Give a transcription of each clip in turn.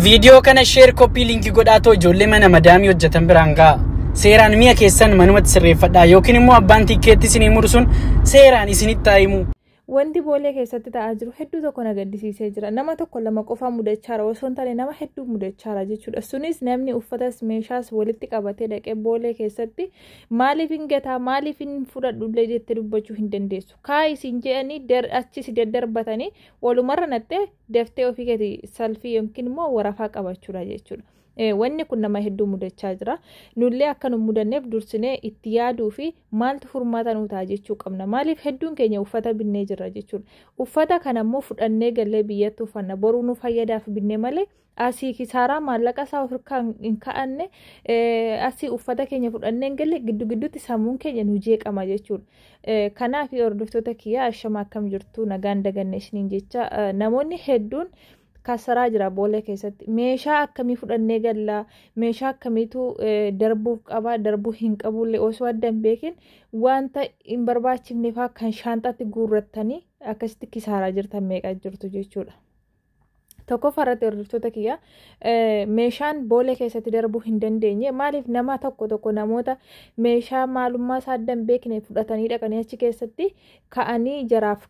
Video kana share copy link godhaatoo ijoollee mana madaamii hojjetan biraan ga'a. Seeraan mi'a keessan manumatti sirreeffadhaa yookiin immoo abbaan tikkeetti isinii mursuun seeraan isinitti himu. Wanti boolee keessatti ta'aa jiru hedduu tokko na gaddisiisee jira. Nama tokko lama qofa mudachaara osoo hin taane nama hedduu mudachaara jechuudha. Sunis namni uffatas meeshaas walitti qabatee dhaqee boolee keessatti maaliif hin gataa maaliif hin fudhadhullee jettee dubbachuu hin dandeessu. Kaayii isin jedhanii achis daddarbatanii walumarra nattee daftee ofii keetii salfii yookiin immoo warafaa qabachuudha jechuudha. Wanni kun nama hedduu mudachaa jira. Nullee akka nu mudanneef dursinee itti yaaduu fi maaltu furmaata nu ta'a jechuu qabna. Maaliif hedduun keenya uffata binnee jirra jechuudha. Uffata kana immoo fudhannee gallee biyyatti uffanna. Boruu nu fayyadaaf binnee malee asii kisaaraa maallaqa isaa ofirraa hin ka'anne asii uffata keenya fudhannee galle giddu gidduutti sammuun keenya nu jeeqama jechuudha. Kanaaf hordoftoota kiyyaa ashama akkam jirtu nagaan daganne isiniin jecha namoonni hedduun kasaraa jira boolee keessatti meeshaa akkamii fudhannee gallaa meeshaa akkamiitu darbuuf qaba darbuu hin qabullee osoo adda hin beekin wanta hin barbaachifneef kan shaanxaatti guurrattanii akkasitti kisaaraa jirtan meeqa jirtu jechuudha. Tokko farratti hordoftoota kiyya meeshaan boolee keessatti darbuu hin dandeenye maaliif nama tokko namoota meeshaa maalummaa isaa adda hin beekne fudhatanii dhaqanii achi keessatti ka'anii jaraaf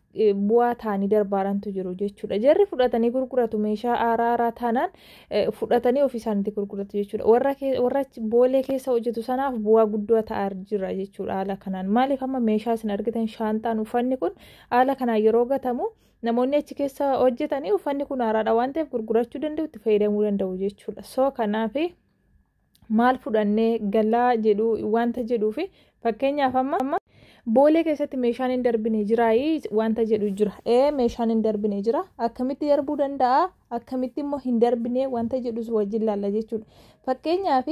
bu'aa ta'anii darbaarantu jiru jechuudha. Jarri fudhatanii gurguratu meeshaa aaraa taanaan fudhatanii ofii isaaniitti gurguratu jechuudha. Warra boolee keessa hojjetu sanaaf bu'aa guddoo ta'aa jira jechuudha haala kanaan. Maaliif amma meeshaa isin argitan shaanxaan uffanni kun haala kanaan yeroo gatamu namoonni achi keessa hojjetanii uffanni kun haaraadha waan ta'eef gurgurachuu danda'u itti fayyadamuu danda'u jechuudha. So kanaaf maal fudhannee galaa jedhu wanta jedhuu fi fakkeenyaaf amma boolee keessatti meeshaan hin darbine jiraayii wanta jedhu jira. Meeshaan hin darbine jira akkamitti darbuu danda'a akkamitti immoo hin darbine wanta jedhus wajjin laalla jechuudha. Fakkeenyaaf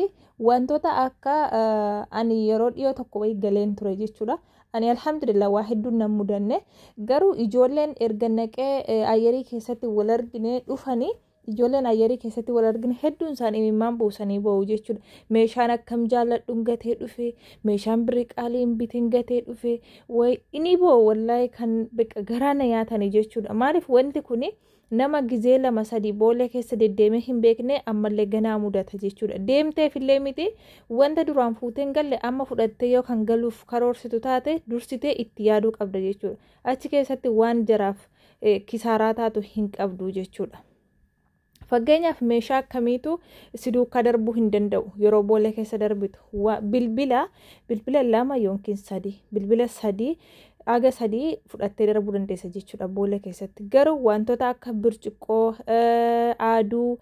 wantoota akka ani yeroo dhiyoo tokko wayii galeen ture jechuudha. Ani alhamdulillah waa hedduun nan mudanne garuu ijoolleen erga naqee ayyarii keessatti wal argine dhufanii ijoolleen ayyarii keessatti wal argine hedduun isaanii imimmaan buusanii ba'u jechuudha. Meeshaan akkam jaalladhuun gatee dhufe meeshaan birrii qaaliin bitiin gatee dhufe way inni ba'u wallahi kan garaa na nyaatanii jechuudha. Maaliif wanti kuni nama gizee lama sadii boolee keessa deddeemee hin beekne ammallee ganaa mudata jechuudha. Deemteef illee miti wanta duraan fuuteen galle amma fudhattee yoo kan galuuf karoorsitu taate dursitee itti yaaduu qabda jechuudha. Achi keessatti waan jaraaf kisaaraa taatu hin qabdu jechuudha. Fakkeenyaaf meeshaa akkamiitu si duukaa darbuu hin danda'u yeroo boolee keessa darbitu bilbila lama yookiin sadii bilbila sadii aga sadii fudhattee darbuu dandeessa jechuudha boolee keessatti. Garuu wantoota akka birciqoo aaduu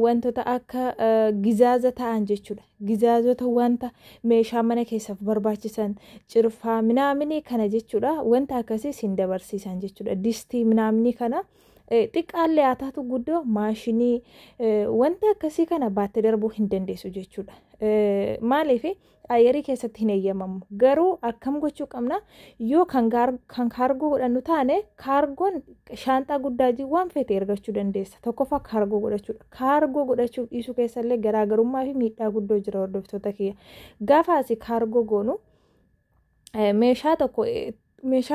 wantoota akka gizaaza ta'an jechuudha. Gizaazota wanta meeshaa mana keessaaf barbaachisan cirfaa minaamini kana jechuudha wanta akkasii sin dabarsiisan jechuudha. Distii minaamini kana xiqqaallee haa taatu guddoo maashinii wanta akkasii kana baattee darbuu hin dandeessu jechuudha. Maaliif ayyarii keessatti hin eeyyamamu. Garuu akkam gochuu qabna yoo kan kaargoo godhannu taane kaargoon shaanxaa guddaa waan feete ergachuu dandeessa. Tokkoffaa kaargoo godhachuudha. Kaargoo godhachuu dhiisuu keessallee garaagarummaa fi miidhaa guddoo jira hordoftoota kiyya. Gaafa asii kaargoo goonu meeshaa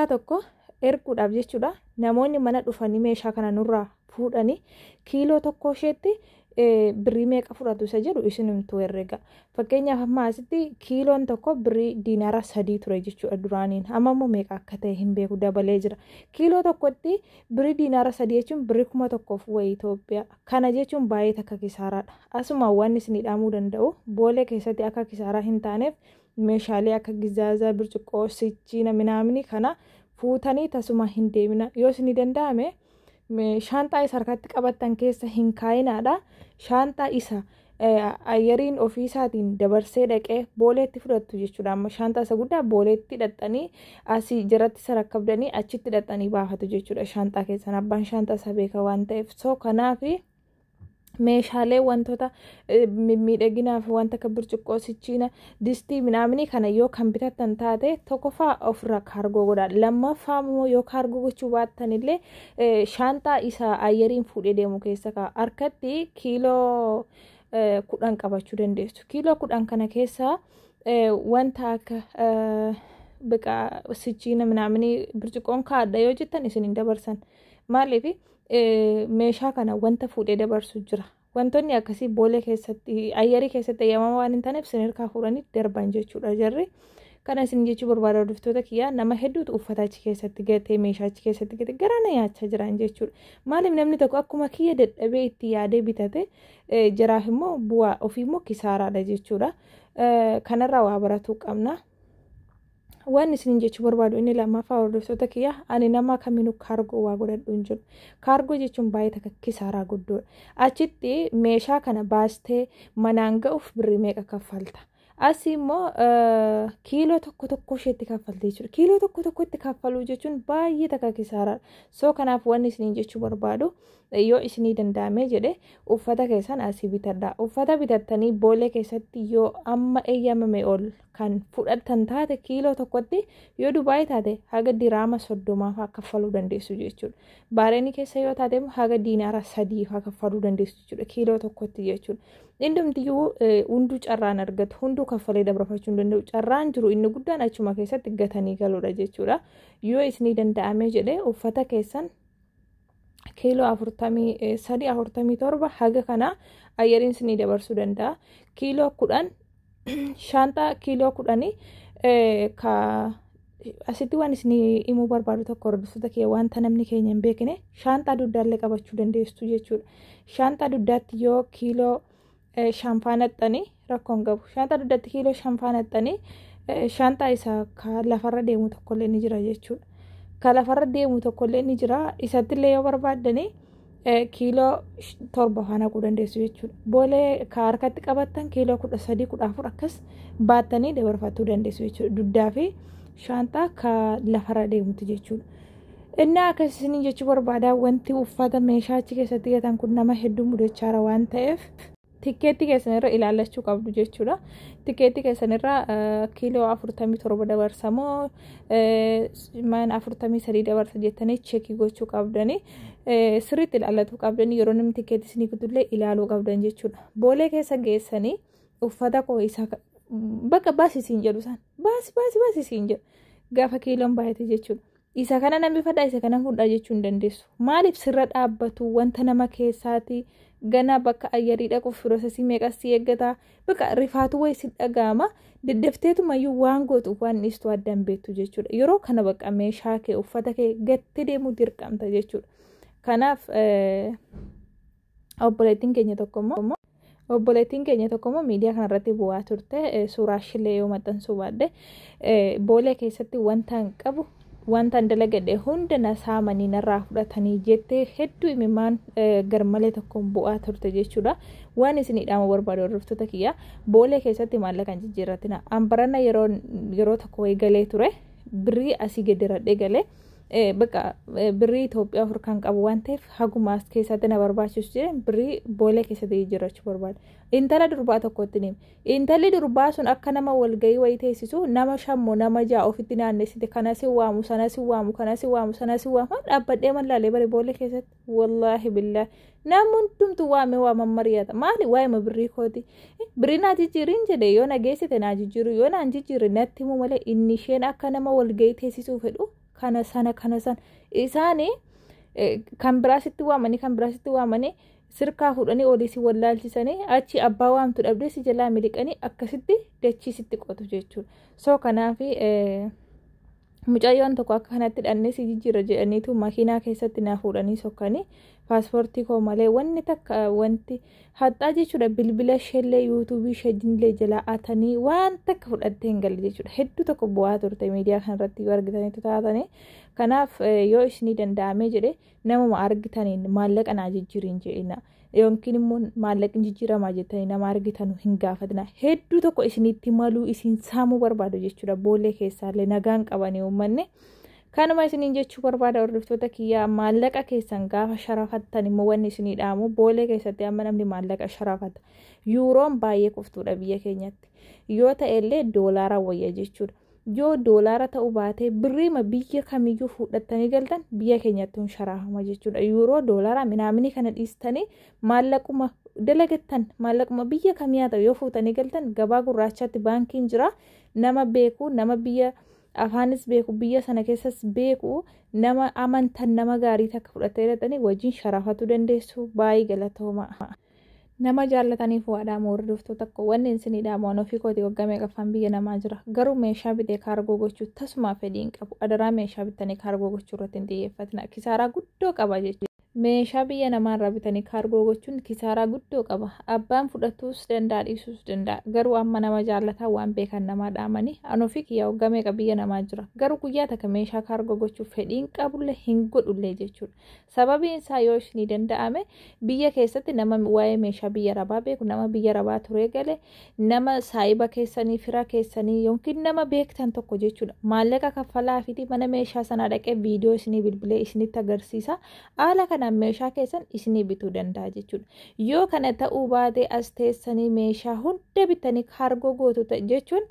tokko erguudhaaf jechuudha. Namoonni mana dhufanii meeshaa kana nurraa fuudhanii kiiloo tokko isheetti birrii meeqa fudhatu isa jedhu isinimtuu herrega. Fakkeenyaaf amma asitti kiiloon tokko birrii diinaara 3 ture jechuudha duraaniin. Amma immoo meeqa akka ta'e hin beeku dabalee jira. Kiiloo tokkotti birrii diinaara 3 jechuun birrii 1000 wayii Itoophiyaa. Kana jechuun baay'ee takka kisaaraadha. Asuma waan isin hidhamuu danda'u boolee keessatti akka kisaaraa hin taaneef meeshaalee akka gizaazaa birciqoo sichiina minaamini kana fuutanii tasuma hin deemina. Yoo isin danda'ame shaanxaa isa harkatti qabattan keessa hin kaayinaadha. Shaanxaa isa ayyariin ofiisaatiin dabarsee dhaqee booleetti fudhattu jechuudha. Amma shaanxaa isa guddaa booleetti hidhattanii asii jiratti isa rakkabdanii achitti hidhattanii baafatu jechuudha shaanxaa keessan. Abbaan shaanxaa isa beeka waan ta'eef so kanaaf meeshaalee wantoota miidhaginaaf wanta akka birciqoo sichiina distii minaamini kana yoo kan bitattan taate tokkoffaa ofirraa kaargoo godhaa. Lammaffaa immoo yoo kaargoo gochuu baattan illee shaanxaa isa ayyariin fuudhee deemu keessa ka'a. Harkatti kiiloo 10 qabachuu dandeessu. Kiiloo 10 kana keessa wanta akka sichiina minaamini birciqoon kaadha yoo jettan isin hin dabarsan. Maaliif meeshaa kana wanta fuudhee dabarsu jira. wantoonni akkasii boolee keessatti ayyarii keessatti eeyyamamaa waan hin taaneef isin harkaa fuudhanii darban jechuudha jarri. Kana isin jechuu barbaada hordoftoota kiyyaa nama hedduutu uffata achi keessatti gatee meeshaa achi keessatti gatee garaana nyaachaa jiran jechuudha. Maaliif namni tokko akkuma kiyya dadhabee itti yaadee bitate jiraaf immoo bu'aa ofii immoo kisaaraadha jechuudha. Kanarraa waa baratuu qabna. Waan isin jechuu barbaadu inni lammaffaa hordoftoota kiyyaa ani nama kamiinuu kaargoo waa godhadhu hin jiru. Kaargoo jechuun baay'ee takka kisaaraa guddoodha. Achitti meeshaa kana baastee manaan ga'uuf birrii meeqa kaffalta? Asii immoo kiiloo tokko isheetti kaffaltee jechuudha. Kiiloo tokko itti kaffaluu jechuun baay'ee takka kisaaraadha. So kanaaf waan isin jechuu barbaadu yoo isinii danda'ame jedhe uffata keessan asii bitadhaa. Uffata bitattanii boolee keessatti yoo amma eeyyamame ol kan fudhatan taate kiiloo tokkotti yoo Dubaayii taate haga diraama 30 kaffaluu dandeessu jechuudha. Baareenii keessa yoo taate haga diinaara 3 kaffaluu dandeessu jechuudha kiiloo tokkotti jechuudha. Indumtiyyuu hunduu carraan argatu hunduu kaffalee dabarfachuu hin danda'u. Carraan jiru inni guddaan achuma keessatti gatanii galuudha jechuudha. Yoo isinii danda'ame jedhe uffata keessan kiiloo 47 haga kana ayyariin isinii dabarsuu danda'a. Kiiloo 10 shaantaa kiiloo 10 asitti waan isinii himuu barbaadu tokko hordoftoota kiyya wanta namni keenya hin beekne shaantaa duddaallee qabachuu dandeessu jechuudha. Shaantaa duddaatti yoo kiiloo shanfaa naxxanii rakkoon qabu. Shaantaa duddaatti kiiloo shanfaa naxxanii shaantaa isaa ka lafarra deemu tokkollee ni jira jechuudha. Ka lafarra deemu tokkollee ni jira. Isattillee yoo barbaaddanii kiiloo 7 naquu dandeessu jechuudha. Boolee ka harkatti qabattan kiiloo 13-14 akkas baattanii dabarfachuu dandeessu jechuudha. Duddaa fi shaantaa ka lafarra deemutu jechuudha. Inni akkasiin jechuu barbaada wanti uffata meeshaa achi keessatti gatan kun nama hedduu mudachaara waan ta'eef tikeetti keessanirra ilaallachuu qabdu jechuudha. Tikeetti keessanirra kiiloo 47 dabarsamoo 43 dabarsa jettanii cheekii gochuu qabdanii sirriitti ilaallachuu qabdanii yeroo namni tikeetti isinii kutullee ilaaluu qabdan jechuudha. Boolee keessa geessanii uffata koo isaa bakka baasisiin jedhu san baasisiin jedhu gaafa kiiloon baay'ate jechuudha. Isa kana namni fadhaa isa kana fudhaa jechuu hin dandeessu. Maaliif sirra dhaabbatu wanta nama keessaati gana bakka ayyarii dhaquuf firoosasii meeqas si eeggata bakka rifaatu wayii si dhaga'ama deddeefteetumayyuu waan gootuuf waan dhiistu addaan beektu jechuudha. Yeroo kana bakka meeshaa kee uffata kee gattee deemuu dirqamta jechuudha. Kanaaf obboleettiin keenya tokko immoo miidiyaa kanarratti bu'aa turte suuraa ishee yoo maxxansuu baadde boolee keessatti wanta hin qabu wanta dalagadhe hunda na saamanii narraa fudhatanii jettee hedduu imimaan garmalee tokkoon bu'aa turte jechuudha. Waan isinidhaama barbaadu hordoftoota kiyya boolee keessatti maallaqaan jijjiirratina. Ambarana yeroo tokko galee ture birrii asii gadiradhe galee bakka birrii Itoophiyaa afur kan qabu waan ta'eef hagumaas keessatti na barbaachisu jedhe birrii boolee keessatti jijjiirrachuu barbaada. Intala durbaa tokkotti nime. Intalli durbaa sun akka nama walgayii wayii teessisu nama shammoo nama ja'a ofitti naannessite kanas waamu sanas waamu kanas waamu sanas waamu dhaabbadhee mallaalee bare boolee keessatti wallaahi billaahi namni hundumtu waame waaman mari'ata maali waa'ima birrii kooti birrii naa jijjiirin jedhe yoo na geessite naa jijjiiru yoo naan jijjiirri natti himu malee inni isheen akka nama walgayii teessisuu fedhu kana sana isaanii kan biraasitti waamanii sirkaa fuudhanii oliisii wallaalchisanii achi abbaa waamtu dhabdee si jalaa miliqanii akkasitti dachiisitti qotu jechuudha. So kanaaf mucayyoon tokko akka kanatti dhannee si jijjiirra jedhaniitu makiinaa keessatti na fuudhanii sokkanii paaspoortii koo malee wanti haxxaa jechuudha. Bilbila isheellee yuutuubii isheellee jalaa atanii waan takka fudhattee hin galle jechuudha. Hedduu tokko bu'aa turte miidiyaa kanarratti yoo argitaniitu taatanii. Kanaaf yoo isinii danda'ame jedhe namuma argitaniin maallaqa naa jijjiirin jedhina yookiin immoo maallaqni jijjiiramaa jettanii nama argitan hin gaafatina. Hedduu tokko isinitti maluu isin saamuu barbaadu jechuudha. Boolee keessaallee nagaan qabanii uummanne. Kanuma isiniin jechuu barbaada hordoftoota kiyyaa maallaqa keessan gaafa sharafattan immoo wanni isinii dhaamu boolee keessatti amma namni maallaqa sharafata. Yuuroon baay'ee kuftuudha biyya keenyatti. Yoo ta'ellee doolaara wayya jechuudha. Yoo doolaara ta'uu baate birriima biyya kamiyyuu fuudhattanii galtan biyya keenyatti hun sharafama jechuudha. Yuuroo doolaara minaamini kana dhiistanii maallaquma dalagattan maallaquma biyya kamiyaa ta'u yoo fuutanii galtan gabaa gurraachaatti baankiin jira nama beeku nama biyya afaanis beeku biyya sana keessas beeku nama amantan nama gaarii takka fudhattee galtanii wajjin sharafatu dandeessu baay'ee galatooma. nama jaallataniif waadhaa hordoftuu tokko wanni isinii dhaamoon ofii kooti waggaa meeqaffaan biyya namaa jira garuu meeshaa bitee kaargoo gochuu tasumaa fedhiin qabu adaraa meeshaa bitanii kaargoo gochuu irratti hin xiyyeeffatina kisaaraa guddoo qaba jechuudha. Meeshaa biyya namaarraa bitanii kaargoo gochuun kisaaraa guddoo qaba. Abbaan fudhatuus danda'a dhiisuus danda'a. Garuu amma nama jaallataa waan beekan namaa dhaamanii anoofi kiyyaa waggaa meeqa biyya namaa jira. Garuu guyyaa takka meeshaa kaargoo gochuuf fedhiin qabullee hin godhullee jechuudha. Sababiin isaa yoo isinii danda'ame biyya keessatti nama waa'ee meeshaa biyya rabaa beeku nama biyya rabaa turee gale nama saayiba keessanii fira keessanii yookiin nama beektan tokko jechuudha. Maallaqa kaffalaa fi mana meeshaa sana dhaqee viidiyoo isinii bilbilee isinitti agarsiisa. Haala kana meeshaa keessan isinii bituu danda'a jechuudha. Yoo kana ta'uu baate as teessanii meeshaa hunda bitanii kaargoo gootu jechuun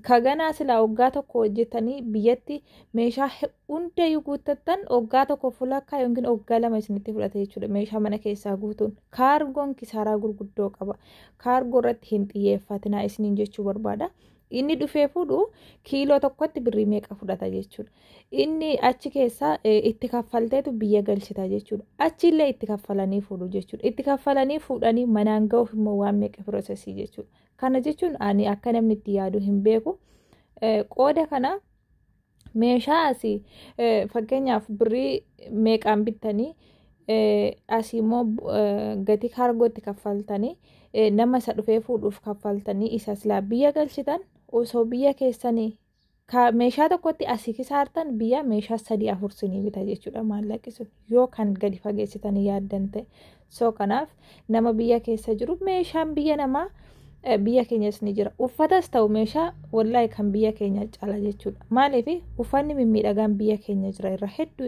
kaganaa silaa waggaa tokko hojjetanii biyyatti meeshaa hunda guuttattan waggaa tokko fulakkaa yookiin waggaa lama isinitti fudhata jechuudha. Meeshaa mana keessaa guutuun kaargoon kisaaraa gurguddoo qaba. Kaargoo irratti hin xiyyeeffatinaa isiniin jechuu barbaada. Inni dhufee fuudhu kiiloo tokkotti birrii meeqa fudhata jechuudha. Inni achi keessaa itti kaffalteetu biyya galchita jechuudha. Achillee itti kaffalanii fuudhu jechuudha. Itti kaffalanii fuudhanii manaan ga'uuf immoo waan meeqa piroosesii jechuudha. Kana jechuun ani akka namni itti yaadu hin beeku. Qooda kana meeshaa asii fakkeenyaaf birrii meeqaan bittanii asii immoo gatii kaargootti kaffaltanii nama isa dhufee fuudhuuf kaffaltanii isa silaa biyya galchitan osoo biyya keessanii meeshaa tokkotti asii kisaartan biyya meeshaa 3-4 sinii bita jechuudha maallaqi sun yoo kan gadi fageessitanii yaaddan ta'e. So kanaaf nama biyya keessa jiru meeshaan biyya namaa biyya keenyas ni jira. Uffatas ta'u meeshaa wallahi kan biyya keenya caala jechuudha. Maaliif uffanni mimmiidhagaan biyya keenya jira irra hedduu